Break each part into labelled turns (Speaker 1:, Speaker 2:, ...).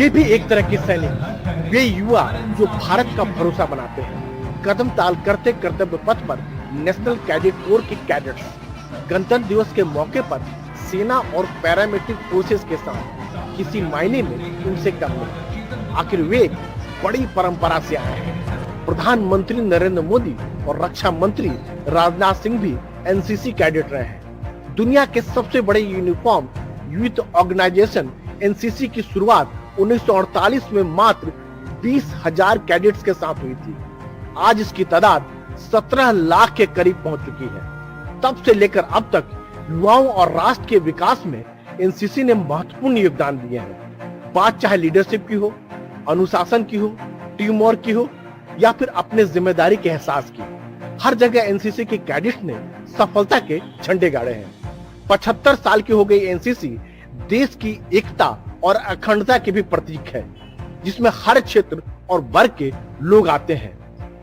Speaker 1: ये भी एक तरह के सैनिक, वे युवा जो भारत का भरोसा बनाते हैं। कदम ताल करते कर्तव्य पथ पर नेशनल कैडेट कोर के कैडेट्स गणतंत्र दिवस के मौके पर सेना और पैरामिलिट्री फोर्सेस के साथ किसी मायने में उनसे कम नहीं। आखिर वे एक बड़ी परंपरा से आए हैं। प्रधानमंत्री नरेंद्र मोदी और रक्षा मंत्री राजनाथ सिंह भी एनसीसी कैडेट रहे हैं। दुनिया के सबसे बड़े यूनिफॉर्म यूथ ऑर्गेनाइजेशन एनसीसी की शुरुआत 1948 में मात्र 20,000 कैडेट्स के साथ हुई थी। आज इसकी तादाद 17 लाख के करीब पहुंच चुकी है। तब से लेकर अब तक युवाओं और राष्ट्र के विकास में एनसीसी ने महत्वपूर्ण योगदान दिए हैं। बात चाहे लीडरशिप की हो, अनुशासन की हो, टीम वर्क की हो या फिर अपने जिम्मेदारी के एहसास की, हर जगह एनसीसी के कैडेट्स ने सफलता के झंडे गाड़े हैं। 75 साल की हो गई एनसीसी देश की एकता और अखंडता के भी प्रतीक है, जिसमें हर क्षेत्र और वर्ग के लोग आते हैं।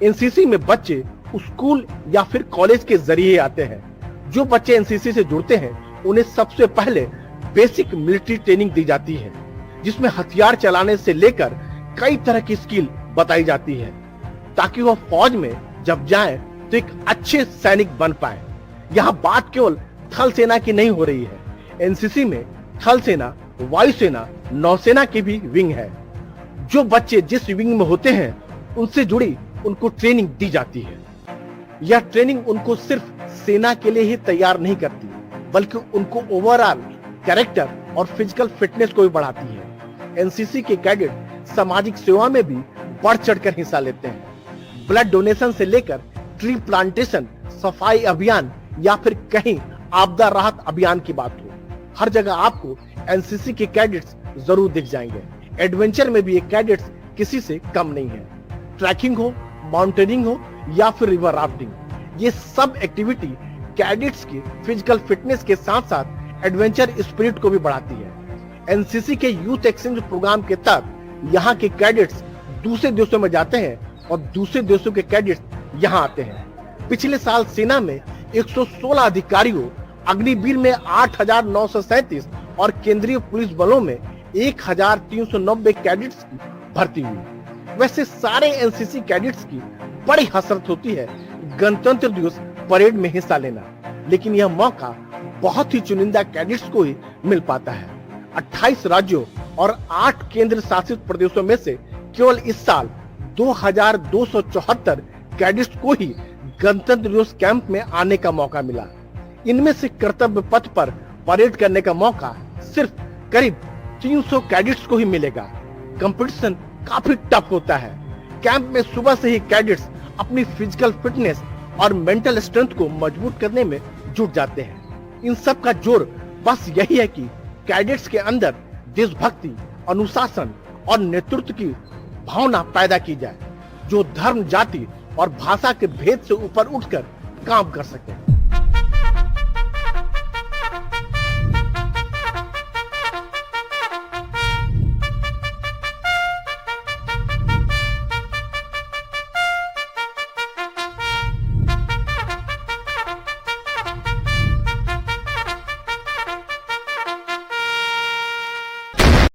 Speaker 1: एनसीसी में बच्चे स्कूल या फिर कॉलेज के जरिए आते हैं। जो बच्चे एनसीसी से जुड़ते हैं उन्हें सबसे पहले बेसिक मिलिट्री ट्रेनिंग दी जाती है, जिसमें हथियार चलाने से लेकर कई तरह की स्किल बताई जाती है, ताकि वह फौज में जब जाएं तो एक अच्छे सैनिक बन पाए। यहाँ बात केवल थल सेना की नहीं हो रही है। एनसीसी में थल सेना, वायुसेना, नौसेना की भी विंग है। जो बच्चे जिस विंग में होते हैं उनसे जुड़ी उनको ट्रेनिंग दी जाती है। यह ट्रेनिंग उनको सिर्फ सेना के लिए ही तैयार नहीं करती, बल्कि उनको ओवरऑल कैरेक्टर और फिजिकल फिटनेस को भी बढ़ाती है। एनसीसी के कैडेट सामाजिक सेवा में भी बढ़ चढ़कर हिस्सा लेते हैं। ब्लड डोनेशन से लेकर ट्री प्लांटेशन, सफाई अभियान या फिर कहीं आपदा राहत अभियान की बात हो, हर जगह आपको एनसीसी के कैडेट्स जरूर दिख जाएंगे। एडवेंचर में भी ये कैडेट्स किसी से कम नहीं है। ट्रैकिंग हो, माउंटेनिंग हो या फिर रिवर राफ्टिंग, ये सब एक्टिविटी कैडेट्स की फिजिकल फिटनेस के साथ साथ एडवेंचर स्पिरिट को भी बढ़ाती है। एनसीसी के यूथ एक्सचेंज प्रोग्राम के तहत यहाँ के कैडेट्स दूसरे देशों में जाते हैं और दूसरे देशों के कैडेट्स यहाँ आते हैं। पिछले साल सेना में 116 अधिकारियों, अग्निवीर में 8,937 और केंद्रीय पुलिस बलों में 1,390 कैडेट्स की भर्ती हुई। वैसे सारे एनसीसी कैडेट्स की बड़ी हसरत होती है गणतंत्र दिवस परेड में हिस्सा लेना, लेकिन यह मौका बहुत ही चुनिंदा कैडेट्स को ही मिल पाता है। 28 राज्यों और 8 केंद्र शासित प्रदेशों में से केवल इस साल 2,274 कैडेट्स को ही गणतंत्र दिवस कैंप में आने का मौका मिला। इनमें से कर्तव्य पथ पर परेड करने का मौका सिर्फ करीब 300 कैडेट्स को ही मिलेगा। कंपटीशन काफी टफ होता है। कैंप में सुबह से ही कैडेट्स अपनी फिजिकल फिटनेस और मेंटल स्ट्रेंथ को मजबूत करने में जुट जाते हैं। इन सब का जोर बस यही है कि कैडेट्स के अंदर देशभक्ति, अनुशासन और नेतृत्व की भावना पैदा की जाए, जो धर्म, जाति और भाषा के भेद से ऊपर उठकर काम कर सके।